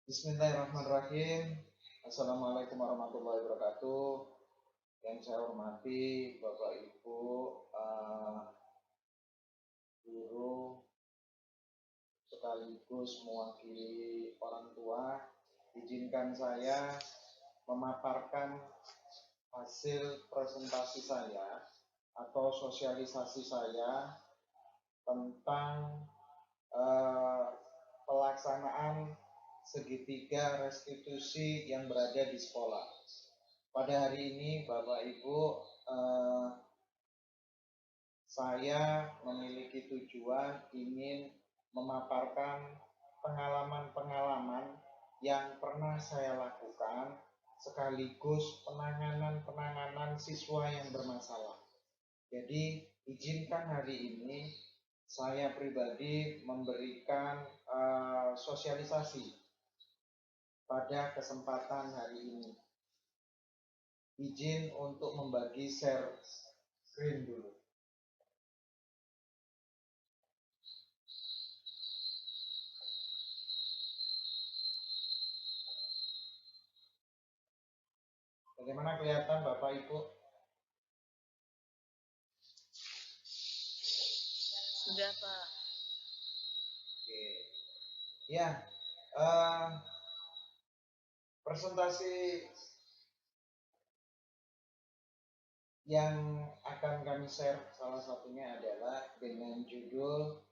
Bismillahirrahmanirrahim. Assalamualaikum warahmatullahi wabarakatuh. Yang saya hormati Bapak Ibu guru sekaligus mewakili orang tua, izinkan saya memaparkan hasil presentasi saya atau sosialisasi saya tentang pelaksanaan segitiga restitusi yang berada di sekolah. Pada hari ini Bapak Ibu, saya memiliki tujuan ingin memaparkan pengalaman-pengalaman yang pernah saya lakukan sekaligus penanganan siswa yang bermasalah. Jadi izinkan hari ini saya pribadi memberikan sosialisasi pada kesempatan hari ini. Izin untuk membagi share screen dulu. Bagaimana kelihatan Bapak Ibu? Sudah Pak. Oke. Ya, presentasi yang akan kami share salah satunya adalah dengan judul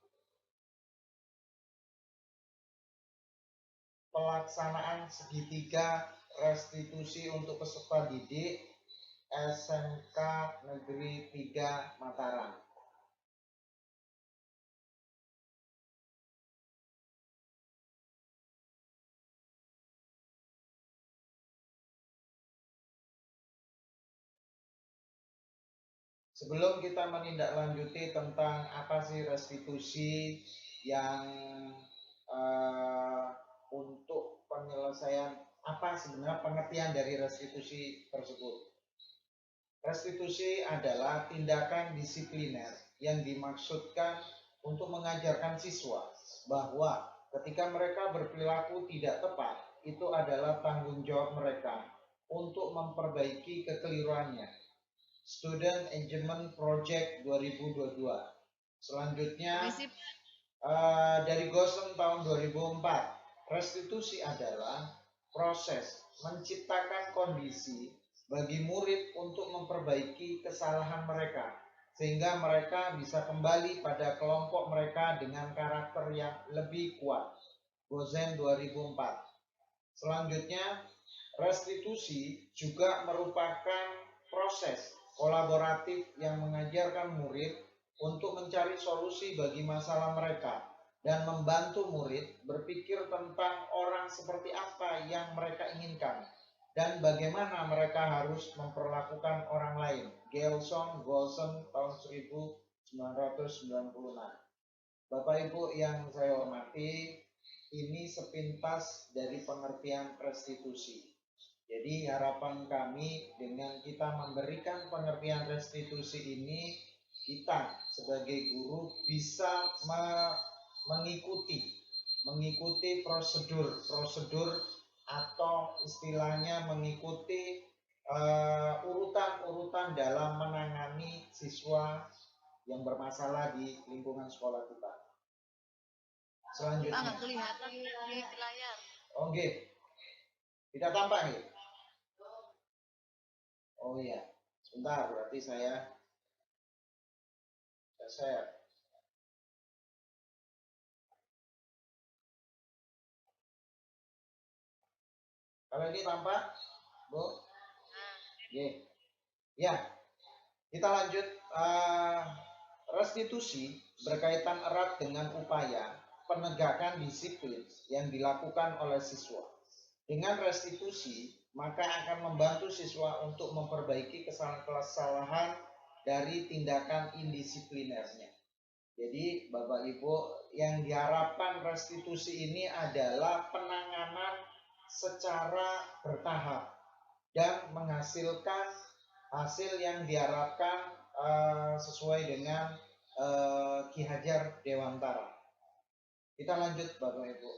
pelaksanaan segitiga restitusi untuk peserta didik SMK Negeri 3 Mataram. Sebelum kita menindaklanjuti tentang apa sih restitusi yang untuk penyelesaian, apa sebenarnya pengertian dari restitusi tersebut. Restitusi adalah tindakan disipliner yang dimaksudkan untuk mengajarkan siswa bahwa ketika mereka berperilaku tidak tepat, itu adalah tanggung jawab mereka untuk memperbaiki kekeliruannya. Student Engagement Project 2022. Selanjutnya dari GOSM tahun 2004, restitusi adalah proses menciptakan kondisi bagi murid untuk memperbaiki kesalahan mereka sehingga mereka bisa kembali pada kelompok mereka dengan karakter yang lebih kuat. GOSM 2004. Selanjutnya, restitusi juga merupakan proses kolaboratif yang mengajarkan murid untuk mencari solusi bagi masalah mereka dan membantu murid berpikir tentang orang seperti apa yang mereka inginkan dan bagaimana mereka harus memperlakukan orang lain. Gelson Golson tahun 1996. Bapak Ibu yang saya hormati, ini sepintas dari pengertian restitusi. Jadi harapan kami dengan kita memberikan pengertian restitusi ini, kita sebagai guru bisa mengikuti prosedur atau istilahnya mengikuti urutan-urutan dalam menangani siswa yang bermasalah di lingkungan sekolah kita. Selanjutnya. Nggak kelihatan di layar. Oke. Tidak tampak nih. Oh iya. Sebentar, berarti saya share. Kalau ini tampak, Bu? Oke. Ya. Kita lanjut. Restitusi berkaitan erat dengan upaya penegakan disiplin yang dilakukan oleh siswa. Dengan restitusi, maka akan membantu siswa untuk memperbaiki kesalahan-kesalahan dari tindakan indisiplinernya. Jadi, Bapak Ibu, yang diharapkan restitusi ini adalah penanganan secara bertahap dan menghasilkan hasil yang diharapkan sesuai dengan Ki Hajar Dewantara. Kita lanjut Bapak Ibu.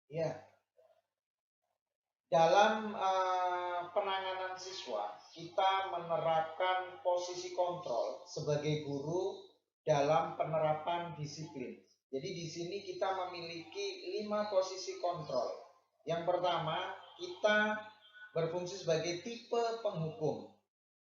Ya. Dalam penanganan siswa, kita menerapkan posisi kontrol sebagai guru dalam penerapan disiplin. Jadi di sini kita memiliki 5 posisi kontrol. Yang pertama, kita berfungsi sebagai tipe penghukum.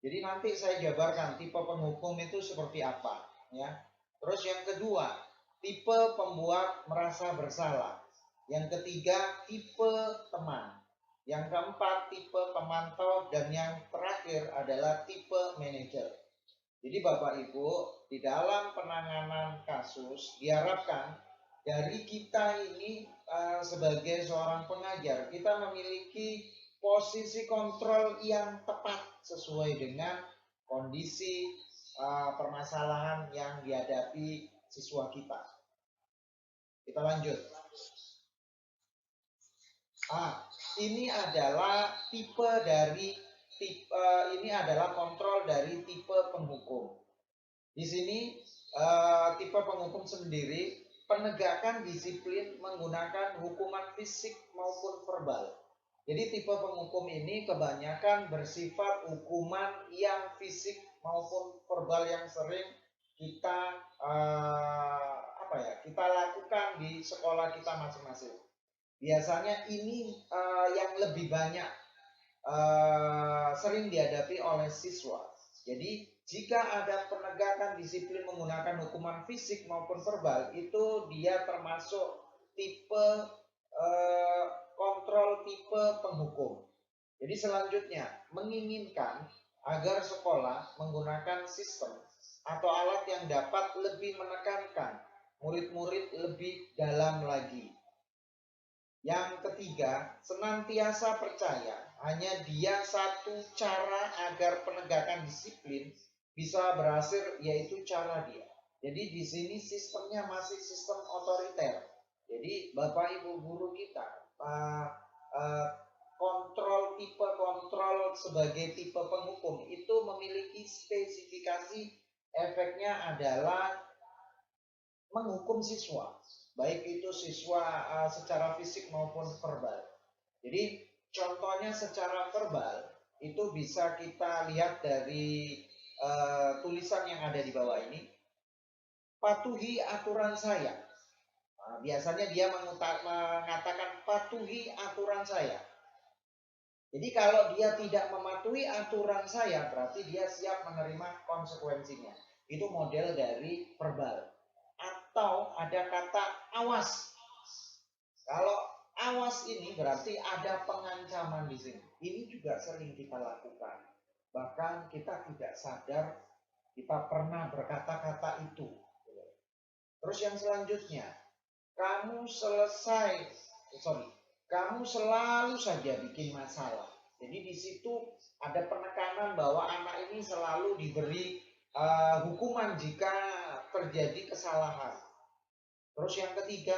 Jadi nanti saya jabarkan tipe penghukum itu seperti apa, ya. Terus yang kedua, tipe pembuat merasa bersalah. Yang ketiga, tipe teman. Yang keempat, tipe pemantau, dan yang terakhir adalah tipe manajer. Jadi Bapak Ibu, di dalam penanganan kasus diharapkan dari kita ini sebagai seorang pengajar, kita memiliki posisi kontrol yang tepat sesuai dengan kondisi permasalahan yang dihadapi siswa kita. Kita lanjut. Ini adalah ini adalah kontrol dari tipe penghukum. Di sini tipe penghukum sendiri penegakan disiplin menggunakan hukuman fisik maupun verbal. Jadi tipe penghukum ini kebanyakan bersifat hukuman yang fisik maupun verbal yang sering kita kita lakukan di sekolah kita masing-masing. Biasanya ini yang lebih banyak sering dihadapi oleh siswa. Jadi jika ada penegakan disiplin menggunakan hukuman fisik maupun verbal, itu dia termasuk tipe kontrol tipe penghukum. Jadi selanjutnya menginginkan agar sekolah menggunakan sistem atau alat yang dapat lebih menekankan murid-murid lebih dalam lagi. Yang ketiga, senantiasa percaya hanya dia satu cara agar penegakan disiplin bisa berhasil, yaitu cara dia. Jadi di sini sistemnya masih sistem otoriter. Jadi Bapak Ibu guru kita tipe kontrol sebagai tipe penghukum itu memiliki spesifikasi, efeknya adalah menghukum siswa, baik itu siswa secara fisik maupun verbal. Jadi contohnya secara verbal itu bisa kita lihat dari tulisan yang ada di bawah ini. Patuhi aturan saya. Biasanya dia mengatakan patuhi aturan saya. Jadi kalau dia tidak mematuhi aturan saya, berarti dia siap menerima konsekuensinya. Itu model dari verbal. atau ada kata awas. Kalau awas ini berarti ada pengancaman di sini. Ini juga sering kita lakukan. Bahkan kita tidak sadar kita pernah berkata-kata itu. Terus yang selanjutnya, kamu selalu saja bikin masalah. Jadi di situ ada penekanan bahwa anak ini selalu diberi hukuman jika terjadi kesalahan. Terus yang ketiga,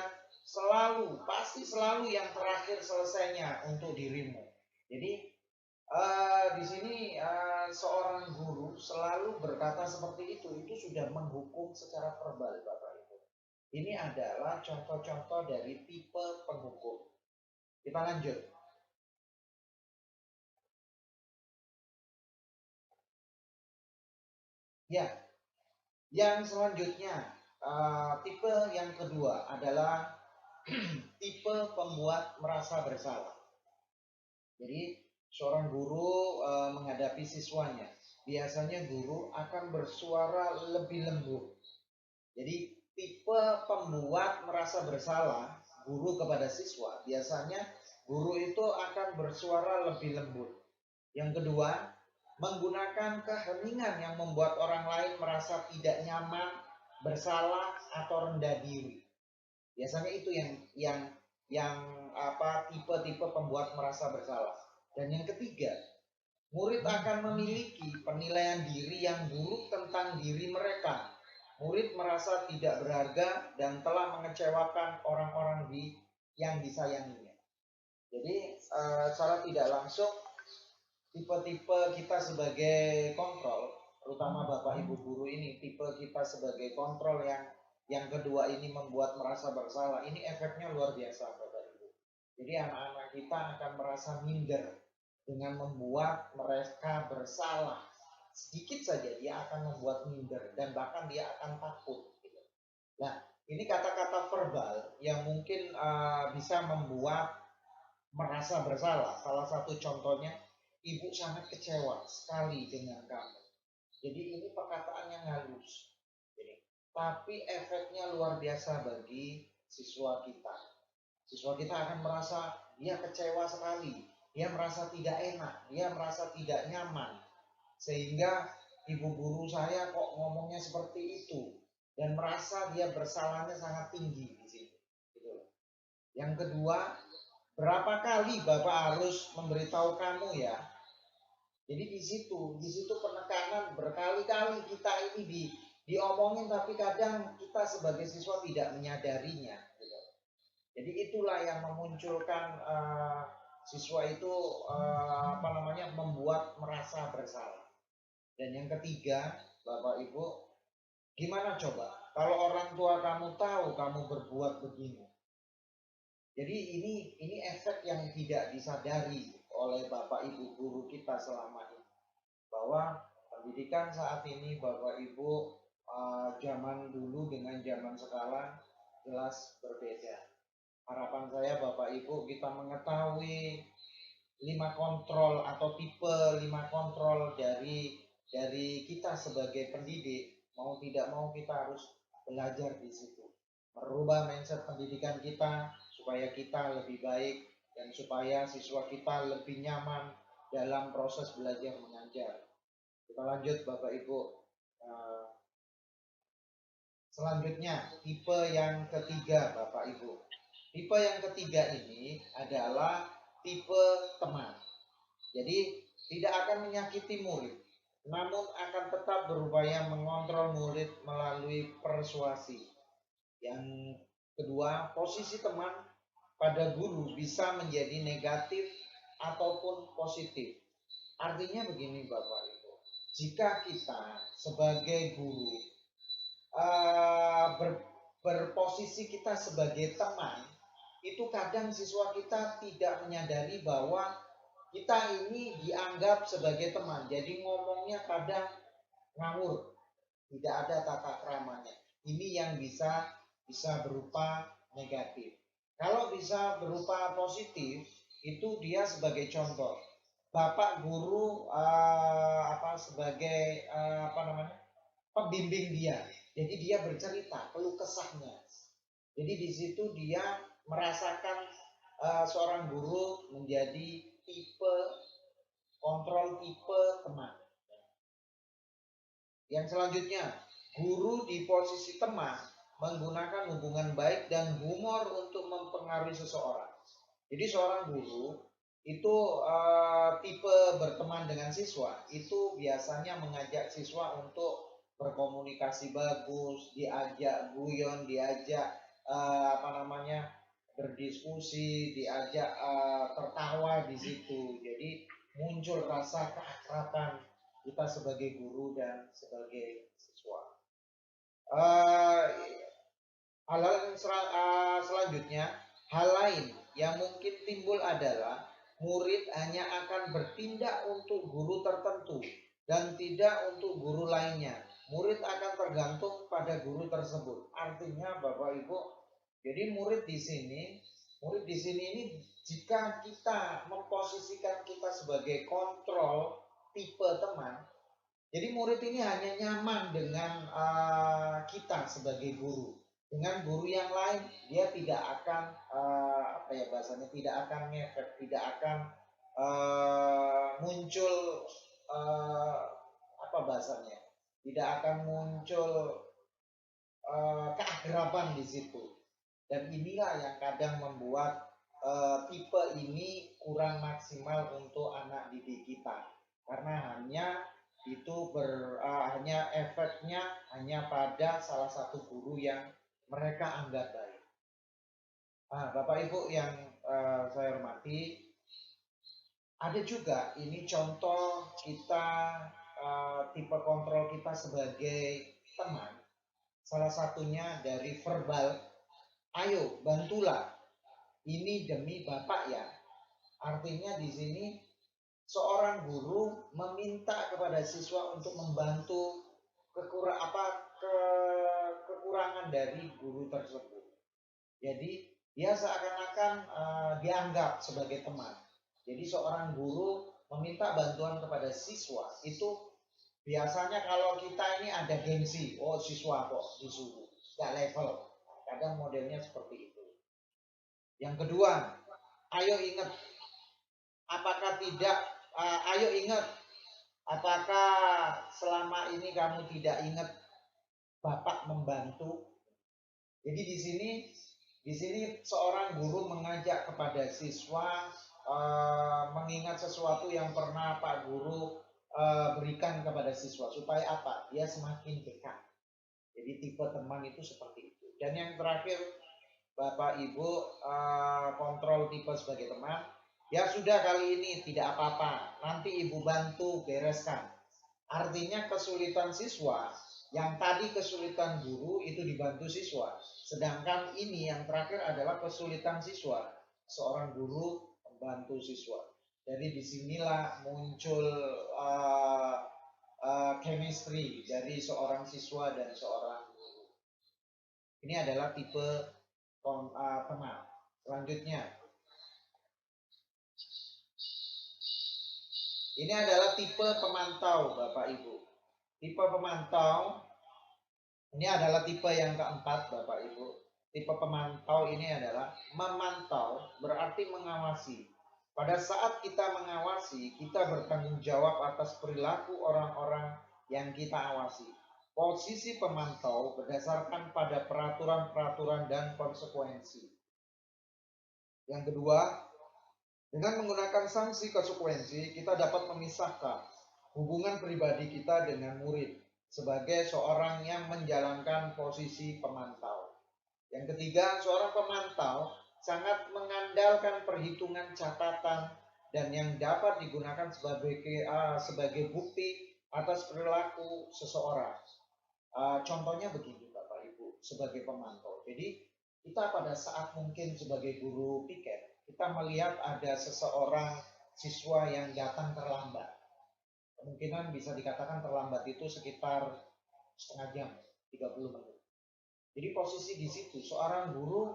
pasti selalu yang terakhir selesainya untuk dirimu. Jadi di sini seorang guru selalu berkata seperti itu sudah menghukum secara verbal, Bapak Ibu. Ini adalah contoh-contoh dari tipe penghukum. Kita lanjut. Ya, yang selanjutnya tipe yang kedua adalah tipe pembuat merasa bersalah. Jadi seorang guru menghadapi siswanya, biasanya guru akan bersuara lebih lembut. Jadi tipe pembuat merasa bersalah guru kepada siswa, biasanya guru itu akan bersuara lebih lembut. Yang kedua, menggunakan keheningan yang membuat orang lain merasa tidak nyaman, bersalah atau rendah diri. Biasanya itu yang tipe-tipe pembuat merasa bersalah. Dan yang ketiga, murid akan memiliki penilaian diri yang buruk tentang diri mereka. Murid merasa tidak berharga dan telah mengecewakan orang-orang yang disayanginya. Jadi secara tidak langsung tipe-tipe kita sebagai kontrol, terutama Bapak Ibu guru ini, tipe kita sebagai kontrol yang kedua ini membuat merasa bersalah. Ini efeknya luar biasa, Bapak Ibu. Jadi anak-anak kita akan merasa minder dengan membuat mereka bersalah. Sedikit saja dia akan membuat minder dan bahkan dia akan takut. Nah, ini kata-kata verbal yang mungkin bisa membuat merasa bersalah. Salah satu contohnya, ibu sangat kecewa sekali dengan kamu. Jadi ini perkataan yang halus. Tapi efeknya luar biasa bagi siswa kita. Siswa kita akan merasa dia kecewa sekali. Dia merasa tidak enak. Dia merasa tidak nyaman. Sehingga ibu guru saya kok ngomongnya seperti itu. Dan merasa dia bersalahnya sangat tinggi di sini. Gitu. Yang kedua, berapa kali Bapak harus memberitahu kamu ya? Jadi di situ penekanan berkali-kali kita ini diomongin, tapi kadang kita sebagai siswa tidak menyadarinya. Gitu. Jadi itulah yang memunculkan siswa itu membuat merasa bersalah. Dan yang ketiga, Bapak Ibu, gimana coba kalau orang tua kamu tahu kamu berbuat begini? Jadi ini efek yang tidak disadari oleh Bapak Ibu guru kita selama ini, bahwa pendidikan saat ini Bapak Ibu zaman dulu dengan zaman sekarang jelas berbeda. Harapan saya Bapak Ibu kita mengetahui 5 kontrol atau tipe 5 kontrol dari kita sebagai pendidik. Mau tidak mau kita harus belajar di situ, merubah mindset pendidikan kita supaya kita lebih baik dan supaya siswa kita lebih nyaman dalam proses belajar mengajar. Kita lanjut Bapak Ibu. Selanjutnya tipe yang ketiga Bapak Ibu. Tipe yang ketiga ini adalah tipe teman. Jadi tidak akan menyakiti murid, namun akan tetap berupaya mengontrol murid melalui persuasi. Yang kedua, posisi teman pada guru bisa menjadi negatif ataupun positif. Artinya begini Bapak Ibu, jika kita sebagai guru berposisi kita sebagai teman, itu kadang siswa kita tidak menyadari bahwa kita ini dianggap sebagai teman. Jadi ngomongnya kadang ngawur, tidak ada tata keramanya. Ini yang bisa berupa negatif. Kalau bisa berupa positif, itu dia sebagai contoh. Bapak guru sebagai pembimbing dia. Jadi dia bercerita keluh kesahnya. Jadi di situ dia merasakan seorang guru menjadi tipe kontrol tipe teman. Yang selanjutnya, guru di posisi teman menggunakan hubungan baik dan humor untuk mempengaruhi seseorang. Jadi seorang guru itu tipe berteman dengan siswa itu biasanya mengajak siswa untuk berkomunikasi bagus, diajak guyon, diajak berdiskusi, diajak tertawa di situ. Jadi muncul rasa keakraban kita sebagai guru dan sebagai siswa. Hal-hal yang selanjutnya, hal lain yang mungkin timbul adalah murid hanya akan bertindak untuk guru tertentu dan tidak untuk guru lainnya. Murid akan tergantung pada guru tersebut. Artinya Bapak Ibu, jadi murid di sini ini jika kita memposisikan kita sebagai kontrol tipe teman, jadi murid ini hanya nyaman dengan kita sebagai guru. Dengan guru yang lain dia tidak akan tidak akan ngefek, tidak akan muncul tidak akan muncul keakraban di situ. Dan inilah yang kadang membuat tipe ini kurang maksimal untuk anak didik kita, karena hanya efeknya hanya pada salah satu guru yang mereka anggap baik. Bapak Ibu yang saya hormati, ada juga ini contoh kita tipe kontrol kita sebagai teman. Salah satunya dari verbal, ayo bantulah, ini demi Bapak ya. Artinya di sini seorang guru meminta kepada siswa untuk membantu kekurangan dari guru tersebut. Jadi dia seakan-akan dianggap sebagai teman. Jadi seorang guru meminta bantuan kepada siswa itu biasanya kalau kita ini ada gengsi, oh siswa kok disuruh, nggak level. Kadang modelnya seperti itu. Yang kedua, ayo ingat, apakah selama ini kamu tidak ingat Bapak membantu? Jadi di sini seorang guru mengajak kepada siswa mengingat sesuatu yang pernah Pak Guru berikan kepada siswa supaya apa? Dia semakin dekat. Jadi tipe teman itu seperti itu. Dan yang terakhir, Bapak Ibu kontrol tipe sebagai teman. Ya sudah, kali ini tidak apa-apa, nanti Ibu bantu bereskan. Artinya kesulitan siswa, yang tadi kesulitan guru itu dibantu siswa. Sedangkan ini yang terakhir adalah kesulitan siswa, seorang guru membantu siswa. Jadi disinilah muncul chemistry dari seorang siswa dan seorang guru. Ini adalah tipe teman. Selanjutnya, ini adalah tipe pemantau Bapak Ibu. Tipe pemantau ini adalah tipe yang keempat Bapak Ibu. Tipe pemantau ini adalah memantau, berarti mengawasi. Pada saat kita mengawasi, kita bertanggung jawab atas perilaku orang-orang yang kita awasi. Posisi pemantau berdasarkan pada peraturan-peraturan dan konsekuensi. Yang kedua, dengan menggunakan sanksi konsekuensi, kita dapat memisahkan hubungan pribadi kita dengan murid sebagai seorang yang menjalankan posisi pemantau. Yang ketiga, seorang pemantau sangat mengandalkan perhitungan catatan dan yang dapat digunakan sebagai bukti atas perilaku seseorang. Contohnya begini Bapak Ibu, sebagai pemantau. Jadi kita pada saat mungkin sebagai guru piket, kita melihat ada seseorang siswa yang datang terlambat. Kemungkinan bisa dikatakan terlambat itu sekitar setengah jam, 30 menit. Jadi posisi di situ seorang guru,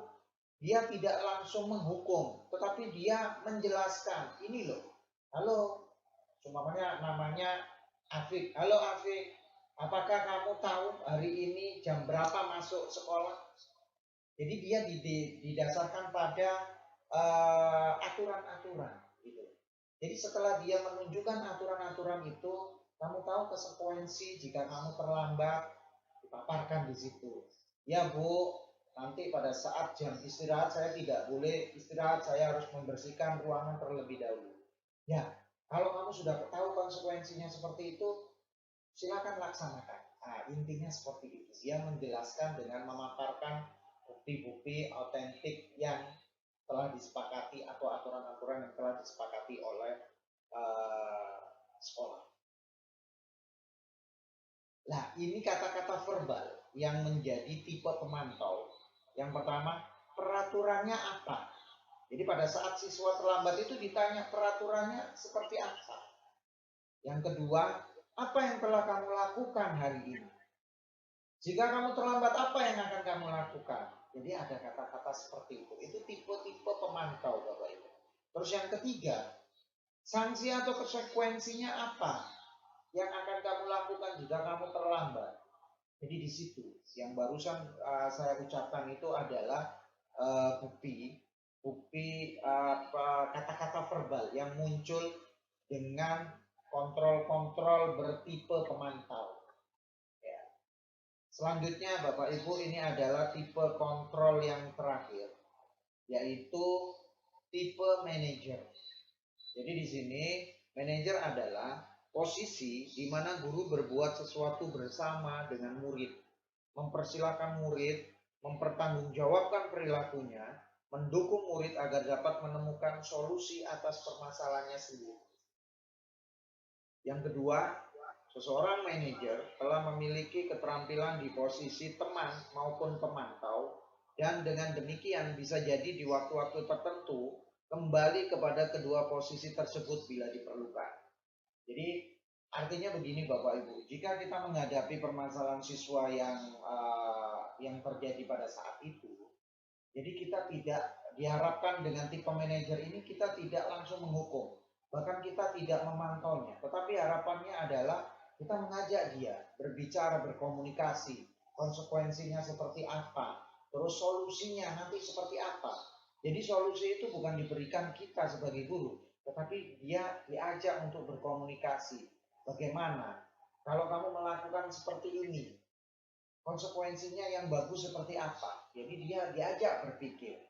dia tidak langsung menghukum, tetapi dia menjelaskan, ini loh, halo, namanya Afik, halo Afik, Apakah kamu tahu hari ini jam berapa masuk sekolah? Jadi dia didasarkan pada aturan-aturan gitu. Jadi setelah dia menunjukkan aturan-aturan itu, kamu tahu konsekuensi jika kamu terlambat, dipaparkan di situ. Ya Bu, nanti pada saat jam istirahat saya tidak boleh istirahat, saya harus membersihkan ruangan terlebih dahulu. Ya, kalau kamu sudah tahu konsekuensinya seperti itu, silakan laksanakan. Nah, intinya seperti itu. Dia menjelaskan dengan memaparkan bukti-bukti autentik yang telah disepakati atau aturan-aturan yang telah disepakati oleh sekolah. Nah, ini kata-kata verbal yang menjadi tipe pemantau. Yang pertama, peraturannya apa? Jadi pada saat siswa terlambat itu ditanya peraturannya seperti apa. Yang kedua, apa yang telah kamu lakukan hari ini? Jika kamu terlambat, apa yang akan kamu lakukan? Jadi ada kata-kata seperti itu. Itu tipe-tipe pemantau, Bapak Ibu. Terus yang ketiga, sanksi atau konsekuensinya apa yang akan kamu lakukan jika kamu terlambat? Jadi di situ yang barusan saya ucapkan itu adalah bukti kata-kata verbal yang muncul dengan kontrol-kontrol bertipe pemantau. Ya. Selanjutnya Bapak Ibu, ini adalah tipe kontrol yang terakhir, yaitu tipe manajer. Jadi di sini manajer adalah posisi di mana guru berbuat sesuatu bersama dengan murid, mempersilahkan murid, mempertanggungjawabkan perilakunya, mendukung murid agar dapat menemukan solusi atas permasalahannya sendiri. Yang kedua, seseorang manajer telah memiliki keterampilan di posisi teman maupun pemantau, dan dengan demikian bisa jadi di waktu-waktu tertentu kembali kepada kedua posisi tersebut bila diperlukan. Jadi artinya begini Bapak Ibu, jika kita menghadapi permasalahan siswa yang terjadi pada saat itu, jadi kita tidak diharapkan dengan tipe manajer ini kita tidak langsung menghukum, bahkan kita tidak memantaunya, tetapi harapannya adalah kita mengajak dia berbicara, berkomunikasi, konsekuensinya seperti apa, terus solusinya nanti seperti apa. Jadi solusi itu bukan diberikan kita sebagai guru, tetapi dia diajak untuk berkomunikasi. Bagaimana kalau kamu melakukan seperti ini? Konsekuensinya yang bagus seperti apa? Jadi dia diajak berpikir.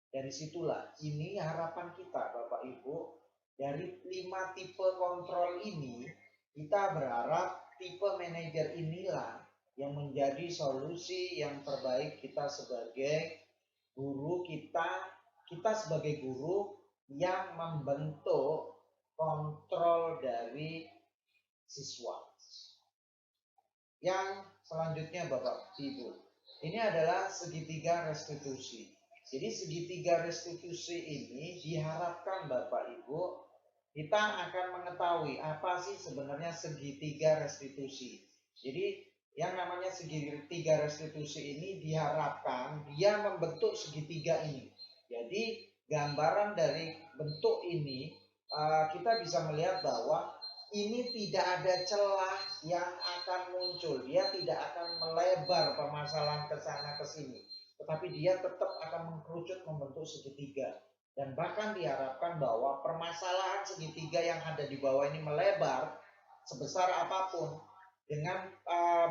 Dari situlah ini harapan kita Bapak Ibu. Dari 5 tipe kontrol ini, kita berharap tipe manajer inilah yang menjadi solusi yang terbaik kita sebagai guru, kita sebagai guru yang membentuk kontrol dari siswa. Yang selanjutnya Bapak Ibu, ini adalah segitiga restitusi. Jadi segitiga restitusi ini diharapkan Bapak Ibu kita akan mengetahui apa sih sebenarnya segitiga restitusi. Jadi yang namanya segitiga restitusi ini diharapkan dia membentuk segitiga ini. Jadi gambaran dari bentuk ini kita bisa melihat bahwa ini tidak ada celah yang akan muncul. Dia tidak akan melebar permasalahan ke sana ke sini, tetapi dia tetap akan mengkerucut membentuk segitiga. Dan bahkan diharapkan bahwa permasalahan segitiga yang ada di bawah ini melebar sebesar apapun, dengan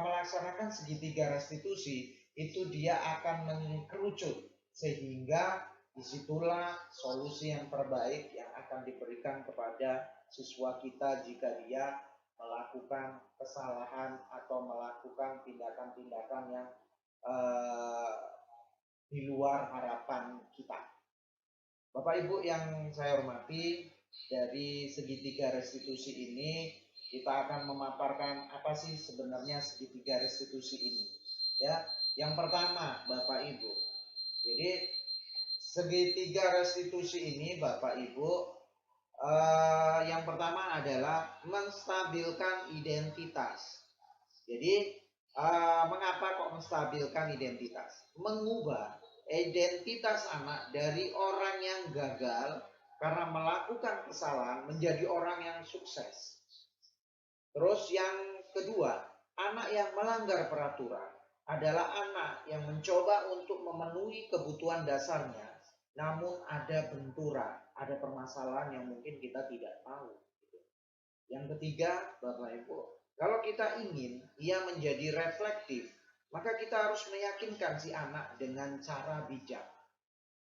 melaksanakan segitiga restitusi itu dia akan mengkerucut, sehingga disitulah solusi yang terbaik yang akan diberikan kepada siswa kita jika dia melakukan kesalahan atau melakukan tindakan-tindakan yang di luar harapan kita. Bapak Ibu yang saya hormati, dari segitiga restitusi ini kita akan memaparkan apa sih sebenarnya segitiga restitusi ini. Ya, yang pertama Bapak Ibu. Jadi segitiga restitusi ini Bapak Ibu, yang pertama adalah menstabilkan identitas. Jadi mengapa kok menstabilkan identitas? Mengubah identitas anak dari orang yang gagal karena melakukan kesalahan menjadi orang yang sukses. Terus yang kedua, anak yang melanggar peraturan adalah anak yang mencoba untuk memenuhi kebutuhan dasarnya, namun ada benturan, ada permasalahan yang mungkin kita tidak tahu. Yang ketiga, Bapak Ibu, kalau kita ingin ia menjadi reflektif, maka kita harus meyakinkan si anak dengan cara bijak.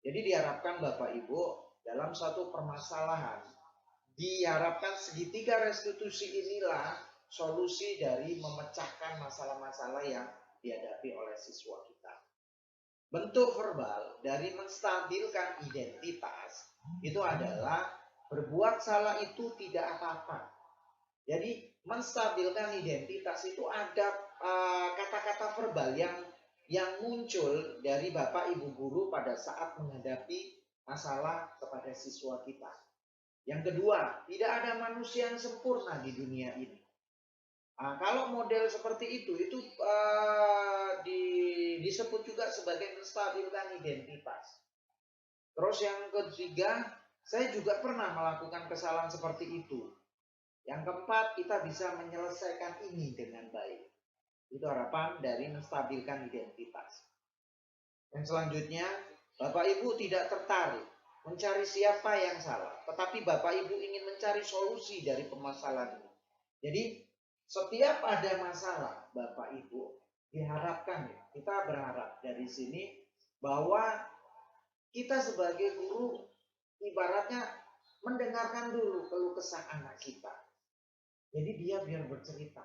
Jadi diharapkan Bapak Ibu dalam satu permasalahan, diharapkan segitiga restitusi inilah solusi dari memecahkan masalah-masalah yang dihadapi oleh siswa kita. Bentuk verbal dari menstabilkan identitas itu adalah berbuat salah itu tidak apa-apa. Jadi menstabilkan identitas itu ada kata-kata verbal yang muncul dari Bapak Ibu guru pada saat menghadapi masalah kepada siswa kita. Yang kedua, tidak ada manusia yang sempurna di dunia ini. Nah, kalau model seperti itu disebut juga sebagai menstabilkan identitas. Terus yang ketiga, saya juga pernah melakukan kesalahan seperti itu. Yang keempat, kita bisa menyelesaikan ini dengan baik. Itu harapan dari menstabilkan identitas. Yang selanjutnya, Bapak Ibu tidak tertarik mencari siapa yang salah, tetapi Bapak Ibu ingin mencari solusi dari permasalahan ini. Jadi, setiap ada masalah, Bapak Ibu, diharapkan ya, kita berharap dari sini bahwa kita sebagai guru ibaratnya mendengarkan dulu keluh kesah anak kita. Jadi dia biar bercerita.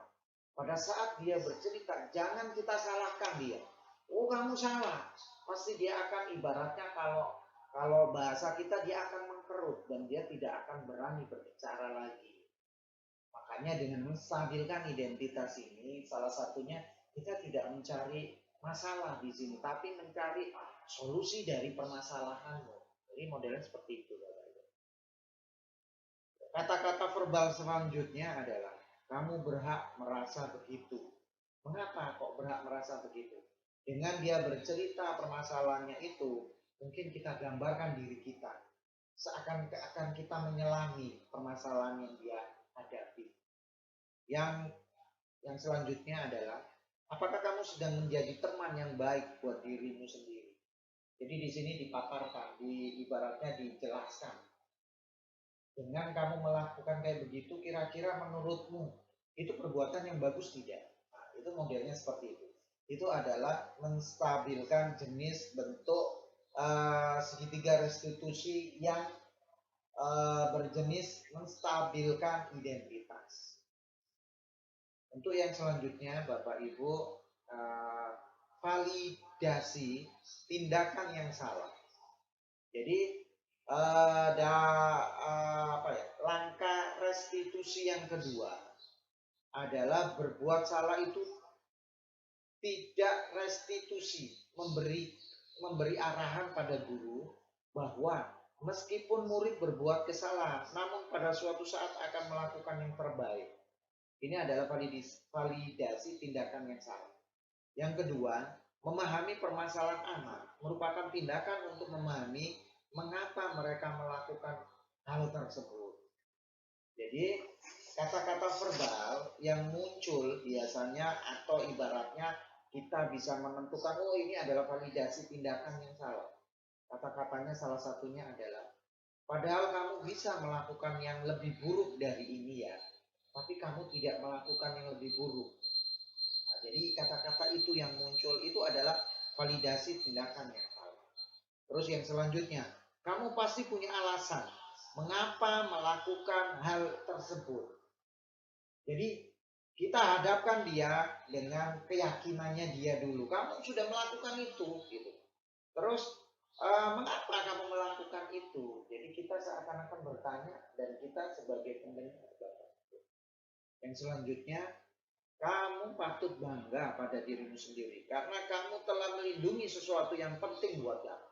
Pada saat dia bercerita, jangan kita salahkan dia. Oh, kamu salah. Pasti dia akan ibaratnya kalau bahasa kita dia akan mengkerut dan dia tidak akan berani berbicara lagi. Makanya dengan menstabilkan identitas ini, salah satunya kita tidak mencari masalah di sini, tapi mencari solusi dari permasalahanmu. Jadi modelnya seperti itu. Kata-kata verbal selanjutnya adalah kamu berhak merasa begitu. Mengapa kok berhak merasa begitu? Dengan dia bercerita permasalahannya itu, mungkin kita gambarkan diri kita. Seakan-akan kita menyelami permasalahan yang dia hadapi. Yang selanjutnya adalah, apakah kamu sedang menjadi teman yang baik buat dirimu sendiri? Jadi di sini dipaparkan, ibaratnya dijelaskan. Dengan kamu melakukan kayak begitu, kira-kira menurutmu itu perbuatan yang bagus tidak? Nah, itu modelnya seperti itu. Itu adalah menstabilkan jenis bentuk segitiga restitusi yang berjenis menstabilkan identitas. Untuk yang selanjutnya, Bapak Ibu, validasi tindakan yang salah. Jadi langkah restitusi yang kedua adalah berbuat salah itu tidak restitusi, memberi arahan pada guru bahwa meskipun murid berbuat kesalahan, namun pada suatu saat akan melakukan yang terbaik. Ini adalah validasi tindakan yang salah. Yang kedua, memahami permasalahan anak merupakan tindakan untuk memahami mengapa mereka melakukan hal tersebut. Jadi kata-kata verbal yang muncul biasanya atau ibaratnya kita bisa menentukan, oh ini adalah validasi tindakan yang salah. Kata-katanya salah satunya adalah, padahal kamu bisa melakukan yang lebih buruk dari ini ya, tapi kamu tidak melakukan yang lebih buruk. Nah, jadi kata-kata itu yang muncul itu adalah validasi tindakan yang salah. Terus yang selanjutnya, kamu pasti punya alasan mengapa melakukan hal tersebut. Jadi kita hadapkan dia dengan keyakinannya dia dulu. Kamu sudah melakukan itu, gitu. Terus mengapa kamu melakukan itu? Jadi kita seakan-akan bertanya dan kita sebagai pendengar. Yang selanjutnya, kamu patut bangga pada dirimu sendiri karena kamu telah melindungi sesuatu yang penting buat kamu.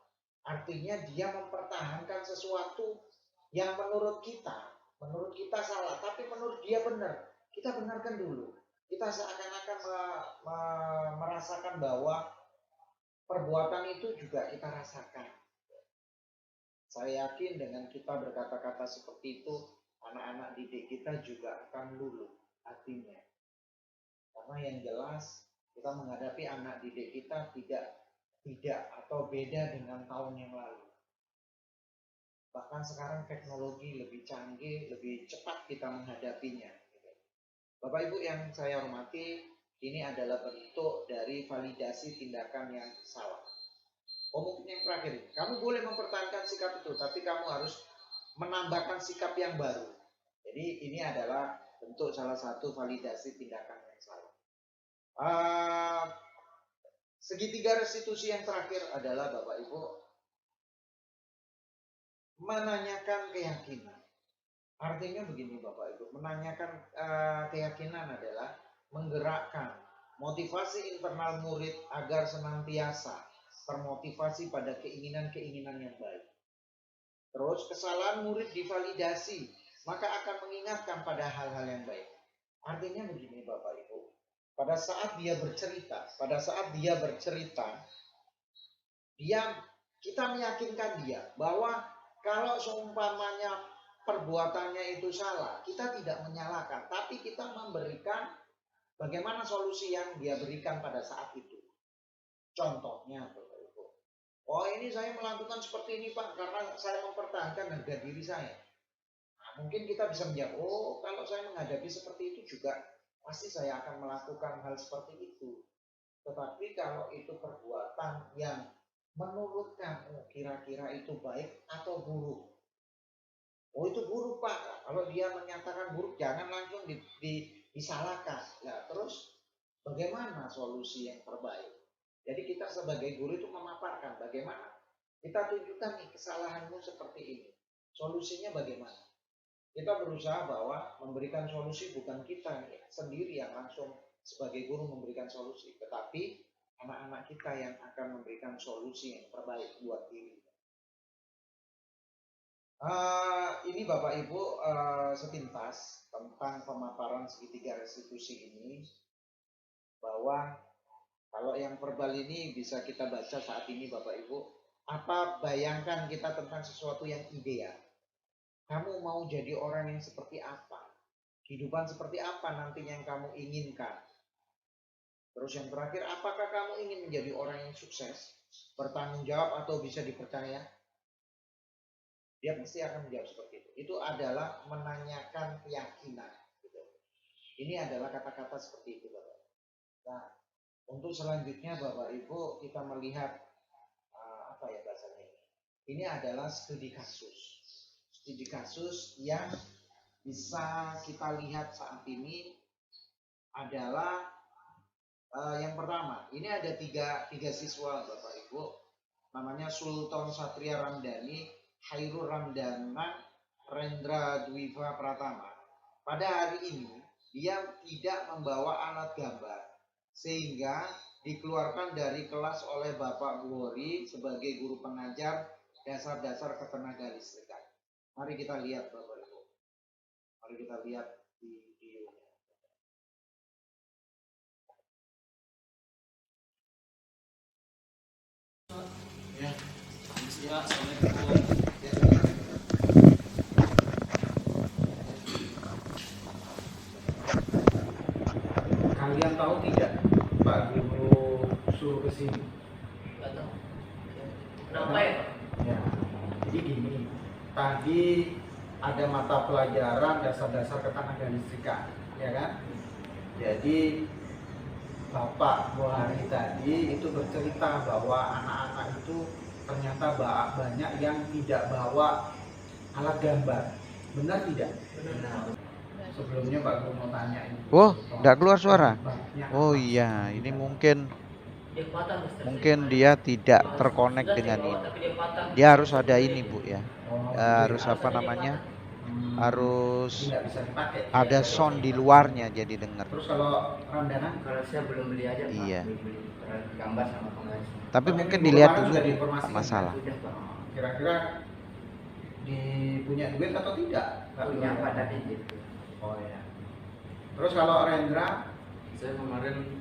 Artinya dia mempertahankan sesuatu yang menurut kita salah, tapi menurut dia benar. Kita benarkan dulu. Kita seakan-akan merasakan bahwa perbuatan itu juga kita rasakan. Saya yakin dengan kita berkata-kata seperti itu, anak-anak didik kita juga akan luluh hatinya. Karena yang jelas kita menghadapi anak didik kita tidak atau beda dengan tahun yang lalu. Bahkan sekarang teknologi lebih canggih, lebih cepat kita menghadapinya. Bapak Ibu yang saya hormati, ini adalah bentuk dari validasi tindakan yang salah. Mungkin yang terakhir, kamu boleh mempertahankan sikap itu, tapi kamu harus menambahkan sikap yang baru. Jadi ini adalah bentuk salah satu validasi tindakan yang salah. Segitiga restitusi yang terakhir adalah Bapak Ibu menanyakan keyakinan. Artinya begini Bapak Ibu, menanyakan keyakinan adalah menggerakkan motivasi internal murid agar senantiasa termotivasi pada keinginan-keinginan yang baik. Terus kesalahan murid divalidasi, maka akan mengingatkan pada hal-hal yang baik. Artinya begini Bapak Ibu, pada saat dia bercerita, kita meyakinkan dia bahwa kalau seumpamanya perbuatannya itu salah, kita tidak menyalahkan, tapi kita memberikan bagaimana solusi yang dia berikan pada saat itu. Contohnya, Bapak Ibu, oh ini saya melakukan seperti ini Pak, karena saya mempertahankan harga diri saya. Nah, mungkin kita bisa menjawab, oh kalau saya menghadapi seperti itu juga, pasti saya akan melakukan hal seperti itu. Tetapi kalau itu perbuatan yang menurut kamu kira-kira itu baik atau buruk? Oh itu buruk Pak. Kalau dia menyatakan buruk jangan langsung disalahkan. Nah terus bagaimana solusi yang terbaik? Jadi kita sebagai guru itu memaparkan bagaimana kita tunjukkan nih kesalahanmu seperti ini. Solusinya bagaimana? Kita berusaha bahwa memberikan solusi bukan kita sendiri yang langsung sebagai guru memberikan solusi, tetapi anak-anak kita yang akan memberikan solusi yang terbaik buat diri. Ini Bapak Ibu sepintas tentang pemaparan segitiga restitusi ini, bahwa kalau yang verbal ini bisa kita baca saat ini Bapak Ibu, apa bayangkan kita tentang sesuatu yang ideal. Kamu mau jadi orang yang seperti apa? Kehidupan seperti apa nantinya yang kamu inginkan? Terus yang terakhir, apakah kamu ingin menjadi orang yang sukses, bertanggung jawab atau bisa dipercaya? Dia pasti akan menjawab seperti itu. Itu adalah menanyakan keyakinan. Gitu. Ini adalah kata-kata seperti itu, Bapak. Nah, untuk selanjutnya Bapak Ibu kita melihat apa ya bahasanya ini? Ini adalah studi kasus. Studi kasus yang bisa kita lihat saat ini adalah yang pertama, ini ada tiga siswa Bapak Ibu, namanya Sultan Satria Ramdhani, Hairul Ramdhana, Rendra Dwiva Pratama. Pada hari ini dia tidak membawa alat gambar, sehingga dikeluarkan dari kelas oleh Bapak Buhori sebagai guru pengajar dasar-dasar ketenaga listrikan. Mari kita lihat Bapak Ibu. Mari kita lihat videonya. Ya, Assalamualaikum. Kalian tahu tidak Pak Guru suruh ke sini? Nggak tahu. Kenapa ya? Ya. Jadi gini, tadi ada mata pelajaran dasar-dasar ketenaga listrikan, ya kan? Jadi Bapak Buhari tadi itu bercerita bahwa anak-anak itu ternyata banyak yang tidak bawa alat gambar. Benar tidak? Benar. Sebelumnya Pak Guru mau tanya ini. Oh, nggak keluar suara. Oh iya, ini mungkin dia tidak terkonek dengan ini. Dia harus ada ini Bu ya. Harus apa namanya? Harus ada sound di luarnya jadi dengar. Terus kalau Ramdhana? Kalau saya belum beli aja Pak. Iya. Beli gambar sama pengajar. Tapi mungkin dilihat dulu nggak masalah. Sudah Pak. Kira-kira punya duit atau tidak? Punya Pak tadi gitu. Oh ya. Terus kalau Rendra? Saya kemarin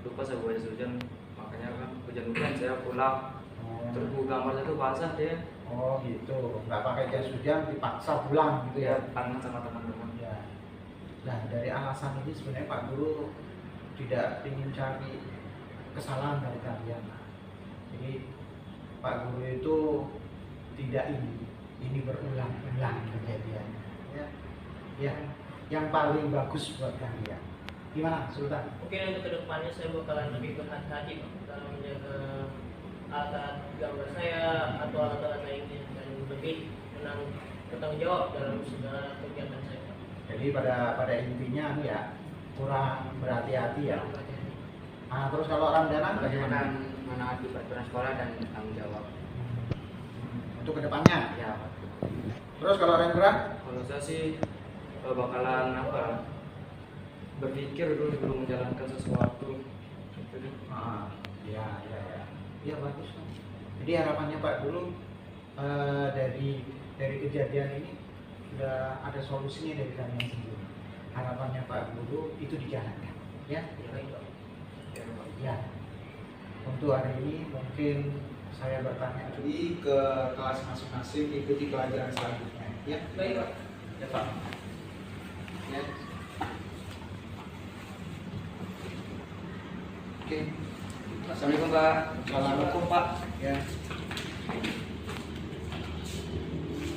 lupa saya bawa jas hujan, makanya kan hujan-hujan saya pulang. Terus buku gambar itu basah deh. Oh gitu, nggak pakai jas hujan dipaksa pulang gitu ya? Kangen sama teman-teman. Ya. Nah dari alasan ini sebenarnya Pak Guru tidak ingin cari kesalahan dari kalian. Jadi Pak Guru itu tidak ini berulang-ulang kejadian. Ya, yang paling bagus buat kalian. Gimana, Sultan? Mungkin untuk kedepannya saya bakalan lebih berhati-hati Pak, dalam menjaga alat gambar saya atau alat-alat lainnya, dan lebih bertanggung jawab dalam segala kegiatan saya. Jadi pada intinya ya kurang berhati-hati ya. Nah, terus kalau Ramdanan bagaimana? Menaati peraturan sekolah dan tanggung jawab. Untuk kedepannya. Ya. Terus kalau Rendra? Kalau saya sih bakalan berpikir dulu sebelum menjalankan sesuatu. Gitu deh. Ya bagus. Jadi harapannya Pak dulu dari kejadian ini sudah ada solusinya dari kalian sendiri. Harapannya Pak Guru itu dijalankan, ya. Ya. Untuk hari ini mungkin saya bertanya lagi ke kelas masing-masing, ikuti pelajaran selanjutnya, ya. Baik Pak. Ya Pak. Ya. Oke. Assalamualaikum Pak. Assalamualaikum Pak. Ya.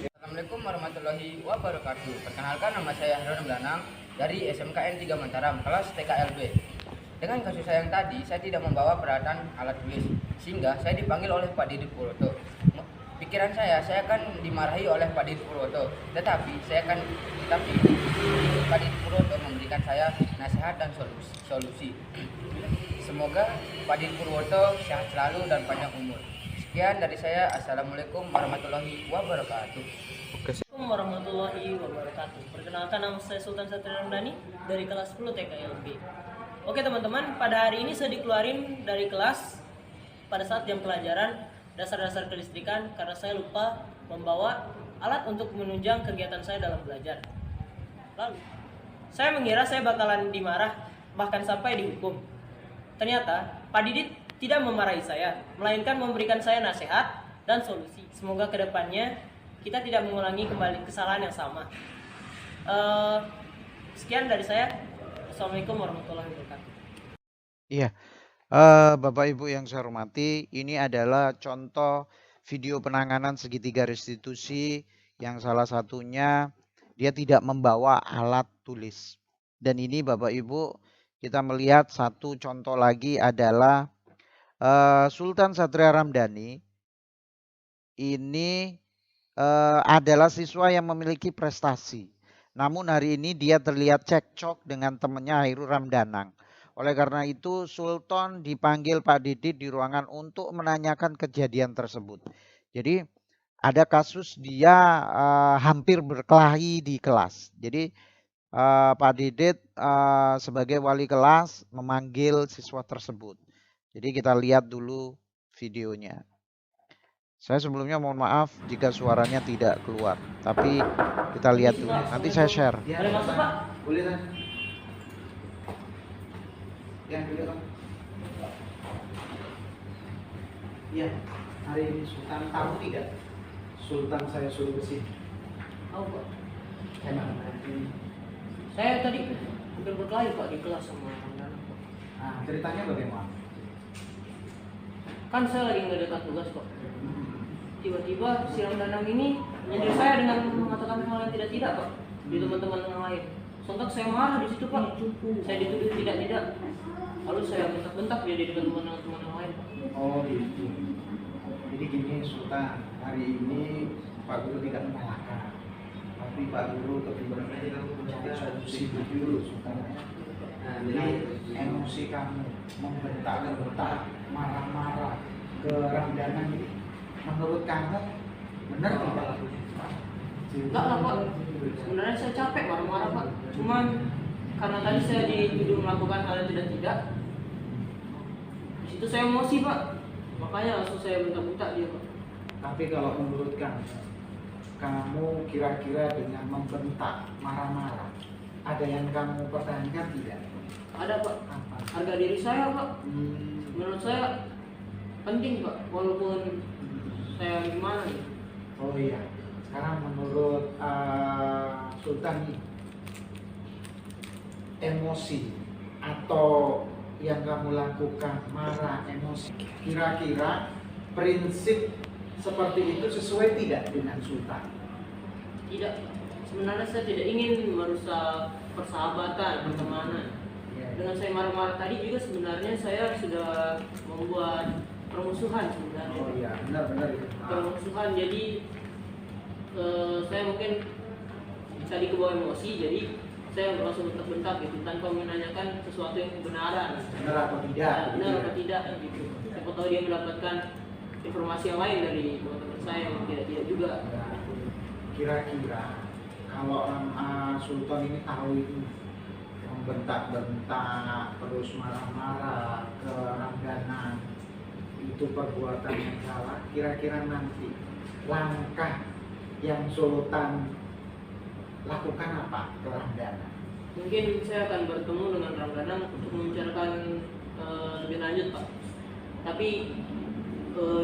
Assalamualaikum warahmatullahi wabarakatuh. Perkenalkan, nama saya Harun Belanang dari SMKN 3 Mataram, kelas TKLB. Dengan kasus saya yang tadi, saya tidak membawa peralatan alat tulis, sehingga saya dipanggil oleh Pak Didit Purwoto. Pikiran saya akan dimarahi oleh Pak Didit Purwoto, tetapi Pak Didit Purwoto memberikan saya nasihat dan solusi. Semoga Pak Didit Purwoto sehat selalu dan panjang umur. Sekian dari saya. Assalamualaikum warahmatullahi wabarakatuh. Assalamualaikum warahmatullahi wabarakatuh. Perkenalkan, nama saya Sultan Satria Ramdhani dari kelas 10 TKLB. Oke teman-teman, pada hari ini saya dikeluarin dari kelas pada saat jam pelajaran dasar-dasar kelistrikan karena saya lupa membawa alat untuk menunjang kegiatan saya dalam belajar. Lalu, saya mengira saya bakalan dimarah, bahkan sampai dihukum. Ternyata, Pak Didit tidak memarahi saya, melainkan memberikan saya nasihat dan solusi. Semoga kedepannya kita tidak mengulangi kembali kesalahan yang sama. Sekian dari saya. Assalamualaikum warahmatullahi wabarakatuh. Iya, Bapak Ibu yang saya hormati, ini adalah contoh video penanganan segitiga restitusi yang salah satunya dia tidak membawa alat tulis. Dan ini Bapak Ibu, kita melihat satu contoh lagi adalah Sultan Satria Ramdhani. Ini adalah siswa yang memiliki prestasi. Namun hari ini dia terlihat cekcok dengan temannya Hairul Ramdanang. Oleh karena itu Sultan dipanggil Pak Didit di ruangan untuk menanyakan kejadian tersebut. Jadi ada kasus dia hampir berkelahi di kelas. Jadi Pak Didit sebagai wali kelas memanggil siswa tersebut. Jadi kita lihat dulu videonya. Saya sebelumnya mohon maaf jika suaranya tidak keluar, tapi kita lihat dulu. Nanti saya share. Boleh masuk Pak? Boleh kan? Ya, boleh Pak. Iya, hari ini Sultan tahu tidak? Sultan saya suruh ke sini. Tahu Pak. Saya tadi hampir berkelahi Pak di kelas sama Ramdhani. Nah, ceritanya bagaimana? Kan saya lagi nggak ada tugas Pak. Tiba-tiba si Ramdanang ini menyindir saya dengan mengatakan hal yang tidak Pak di teman-teman yang lain. Sontak saya marah di situ Pak. Saya dituduh tidak. Lalu saya bentak-bentak dia di depan teman-teman yang lain Pak. Oh gitu. Jadi gini Sultan, hari ini Pak Guru tidak menyalahkan, tapi Pak Guru lebih mencari solusi dulu Sultan. Jadi emosi kamu membentak-bentak, marah-marah ke Ramdanang ini, menurut kamu benar tidak? Enggak lah Pak. Sebenarnya saya capek marah-marah Pak. Cuman karena tadi saya dituduh melakukan hal yang tidak. Di situ saya emosi Pak. Makanya langsung saya bentak-bentak dia Pak. Tapi kalau menurut kamu kira-kira dengan membentak, marah-marah, ada yang kamu pertahankan tidak? Ada Pak. Apa? Harga diri saya Pak. Menurut saya penting Pak. Walaupun saya gimana gitu. Oh iya. Sekarang menurut Sultan nih, emosi atau yang kamu lakukan marah, emosi, kira-kira prinsip seperti itu sesuai tidak dengan Sultan? Tidak, sebenarnya saya tidak ingin merusak persahabatan, pertemanan. Dengan saya marah-marah tadi juga sebenarnya saya sudah membuat permusuhan sebenarnya. Oh iya, benar-benar itu. Permusuhan, jadi saya mungkin tadi kebawa emosi, jadi saya langsung bentak-bentak gitu tanpa menanyakan sesuatu yang kebenaran. Benar atau tidak? Benar atau tidak gitu. Siapa tahu dia mendapatkan informasi yang lain dari teman-teman saya yang tidak juga. Kira-kira kalau Sultan ini tahu itu membentak-bentak, terus marah-marah ke Ramdhana, itu perbuatan yang salah, kira-kira nanti langkah yang Sultan lakukan apa ke Ramdhana? Mungkin saya akan bertemu dengan Ramdhana untuk membicarakan lebih lanjut, Pak. Tapi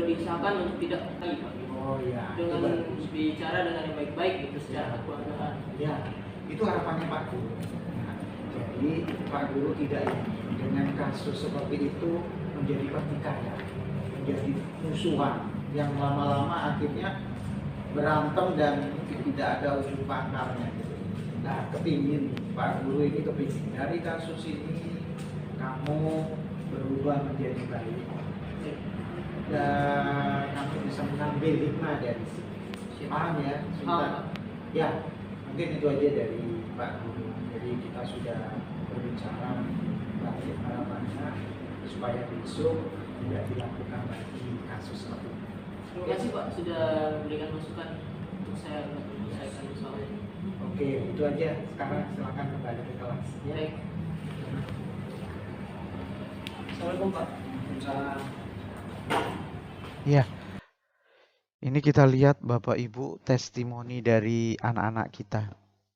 diusahakan untuk tidak lagi, Pak. Oh iya, Dengan bicara dengan yang baik-baik gitu secara kekeluargaan. ya, itu harapannya Pak Guru. Nah, jadi Pak Guru tidak ingin dengan kasus seperti itu menjadi pertikaian, menjadi musuhan yang lama-lama akhirnya berantem dan tidak ada ujung pangkalnya. Nah, kepingin Pak Guru ini kepingin dari kasus ini kamu berubah menjadi baik dan kamu bisa mengambil hikmah dari sini. Paham ya, Sultan? Ya, mungkin itu aja dari Pak Guru. Jadi kita sudah berbicara balik harapannya supaya besok tidak dilakukan lagi kasus seperti ini. Terima kasih, Pak, sudah memberikan masukan untuk saya menyelesaikan masalahnya. Oke, itu aja. Sekarang silakan kembali ke kelas. Ya. Baik. Assalamualaikum, Pak. Waalaikumsalam. Ya, ini kita lihat Bapak Ibu testimoni dari anak-anak kita.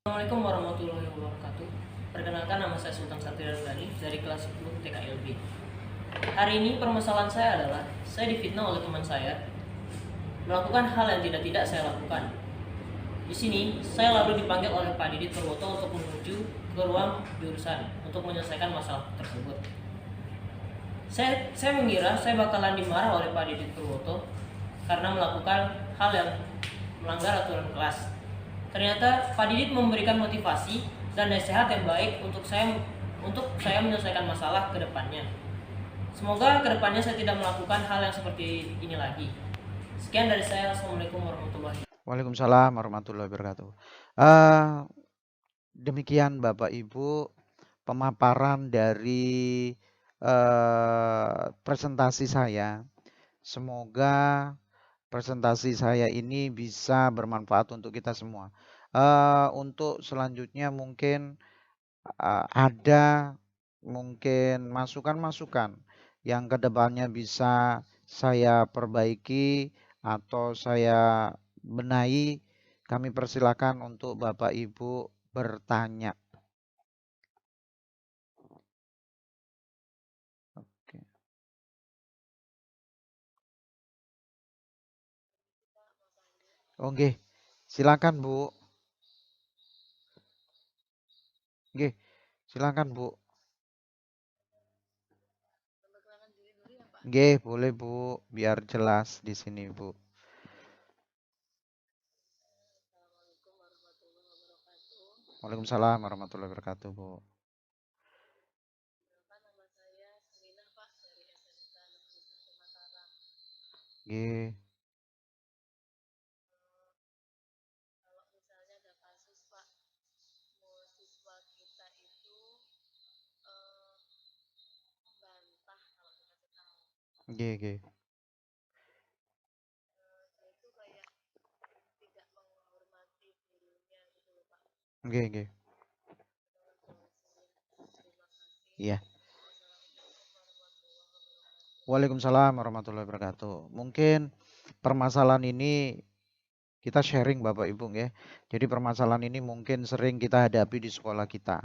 Assalamualaikum warahmatullahi wabarakatuh. Perkenalkan, nama saya Sultan Satria Dhani dari kelas 10 TKLB. Hari ini permasalahan saya adalah saya difitnah oleh teman saya melakukan hal yang tidak saya lakukan. Di sini saya lalu dipanggil oleh Pak Didit Purwoto untuk menuju ke ruang jurusan untuk menyelesaikan masalah tersebut. Saya mengira saya bakalan dimarah oleh Pak Didit Purwoto karena melakukan hal yang melanggar aturan kelas. Ternyata Pak Didit memberikan motivasi dan nasihat yang baik untuk saya menyelesaikan masalah ke depannya. Semoga ke depannya saya tidak melakukan hal yang seperti ini lagi. Sekian dari saya. Assalamualaikum warahmatullahi wabarakatuh. Waalaikumsalam warahmatullahi wabarakatuh. Demikian Bapak Ibu pemaparan dari presentasi saya. Semoga presentasi saya ini bisa bermanfaat untuk kita semua. Untuk selanjutnya mungkin ada mungkin masukan-masukan yang kedepannya bisa saya perbaiki atau saya benahi, kami persilakan untuk Bapak Ibu bertanya. Oke. Oke, silakan Bu. Oke, silakan Bu. Oke, boleh Bu, biar jelas di sini Bu. Waalaikumsalam warahmatullahi wabarakatuh Bu. Oke. Oke. Oke. Iya. Waalaikumsalam warahmatullahi wabarakatuh. Mungkin permasalahan ini kita sharing Bapak Ibu ya. Jadi permasalahan ini mungkin sering kita hadapi di sekolah kita.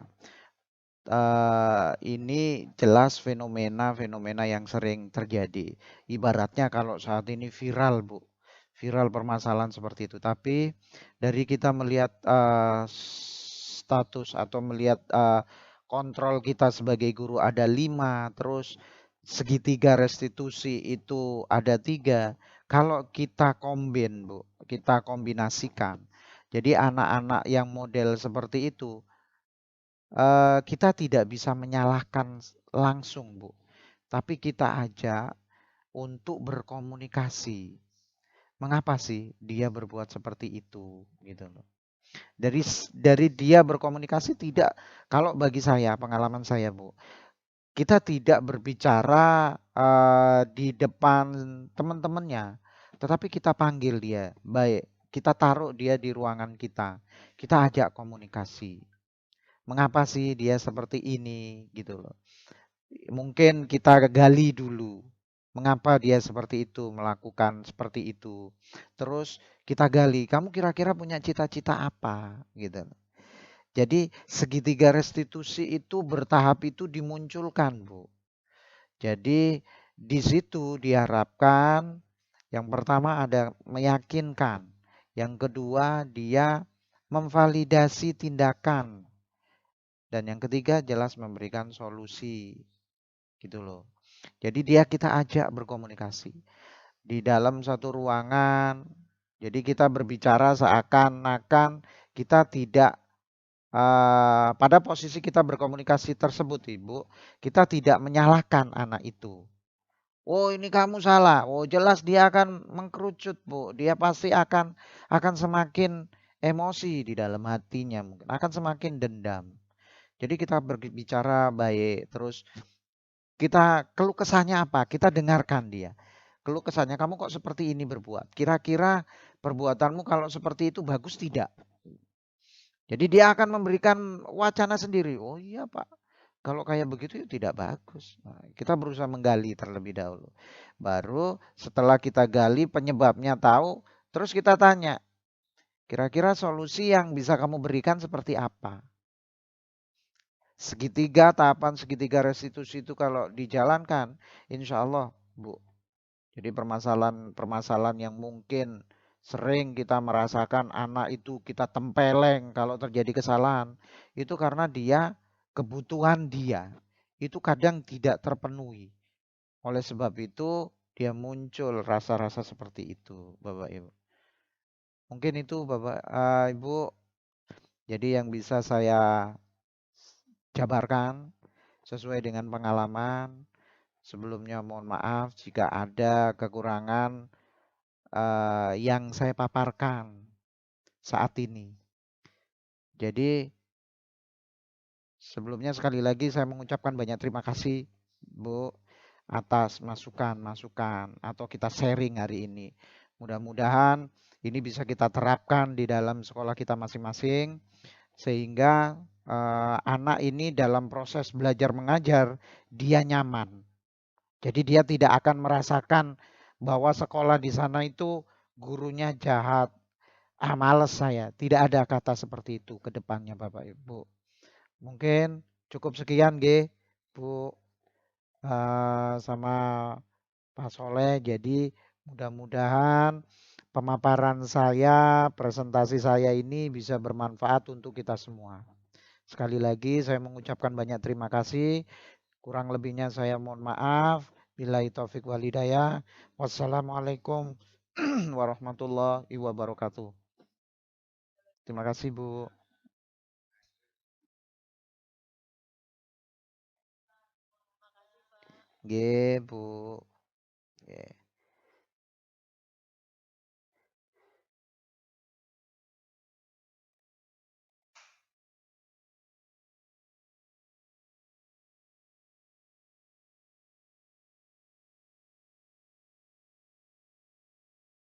Ini jelas fenomena yang sering terjadi. Ibaratnya kalau saat ini viral Bu, viral permasalahan seperti itu. Tapi dari kita melihat status atau melihat kontrol kita sebagai guru ada 5, terus segitiga restitusi itu ada 3. Kalau kita Bu, kita kombinasikan. Jadi anak-anak yang model seperti itu, kita tidak bisa menyalahkan langsung, Bu. Tapi kita ajak untuk berkomunikasi. Mengapa sih dia berbuat seperti itu, gitu loh. Dari dia berkomunikasi tidak, kalau bagi saya, pengalaman saya, Bu, kita tidak berbicara di depan teman-temannya, tetapi kita panggil dia, baik, kita taruh dia di ruangan kita ajak komunikasi. Mengapa sih dia seperti ini, gitu loh. Mungkin kita gali dulu, mengapa dia seperti itu, melakukan seperti itu. Terus kita gali, kamu kira-kira punya cita-cita apa, gitu. Jadi segitiga restitusi itu bertahap itu dimunculkan, Bu. Jadi di situ diharapkan yang pertama ada meyakinkan, yang kedua dia memvalidasi tindakan, dan yang ketiga jelas memberikan solusi, gitu loh. Jadi kita ajak berkomunikasi di dalam satu ruangan. Jadi kita berbicara seakan-akan kita tidak pada posisi kita berkomunikasi tersebut, Ibu, kita tidak menyalahkan anak itu. Oh, ini kamu salah. Oh, jelas dia akan mengkerucut, Bu. Dia pasti akan semakin emosi di dalam hatinya, mungkin akan semakin dendam. Jadi kita berbicara baik, terus kita keluh kesahnya apa? Kita dengarkan dia. Keluh kesahnya, kamu kok seperti ini berbuat? Kira-kira perbuatanmu kalau seperti itu bagus tidak? Jadi dia akan memberikan wacana sendiri. Oh iya Pak, kalau kayak begitu ya tidak bagus. Nah, kita berusaha menggali terlebih dahulu. Baru setelah kita gali penyebabnya tahu, terus kita tanya, kira-kira solusi yang bisa kamu berikan seperti apa? Tahapan segitiga restitusi itu kalau dijalankan, insya Allah, Bu. Jadi permasalahan yang mungkin sering kita merasakan anak itu kita tempeleng kalau terjadi kesalahan, itu karena kebutuhan dia itu kadang tidak terpenuhi. Oleh sebab itu dia muncul rasa-rasa seperti itu, Bapak Ibu. Mungkin itu Bapak Ibu, jadi yang bisa saya jabarkan sesuai dengan pengalaman. Sebelumnya mohon maaf jika ada kekurangan yang saya paparkan saat ini. Jadi sebelumnya sekali lagi saya mengucapkan banyak terima kasih, Bu, atas masukan-masukan atau kita sharing hari ini. Mudah-mudahan ini bisa kita terapkan di dalam sekolah kita masing-masing sehingga anak ini dalam proses belajar mengajar dia nyaman. Jadi dia tidak akan merasakan bahwa sekolah di sana itu gurunya jahat. Males saya. Tidak ada kata seperti itu ke depannya Bapak Ibu. Mungkin cukup sekian Bu sama Pak Soleh. Jadi mudah-mudahan pemaparan saya, presentasi saya ini bisa bermanfaat untuk kita semua. Sekali lagi saya mengucapkan banyak terima kasih. Kurang lebihnya saya mohon maaf. Billahi taufik wal hidayah. Wassalamualaikum warahmatullahi wabarakatuh. Terima kasih, Bu. Bu.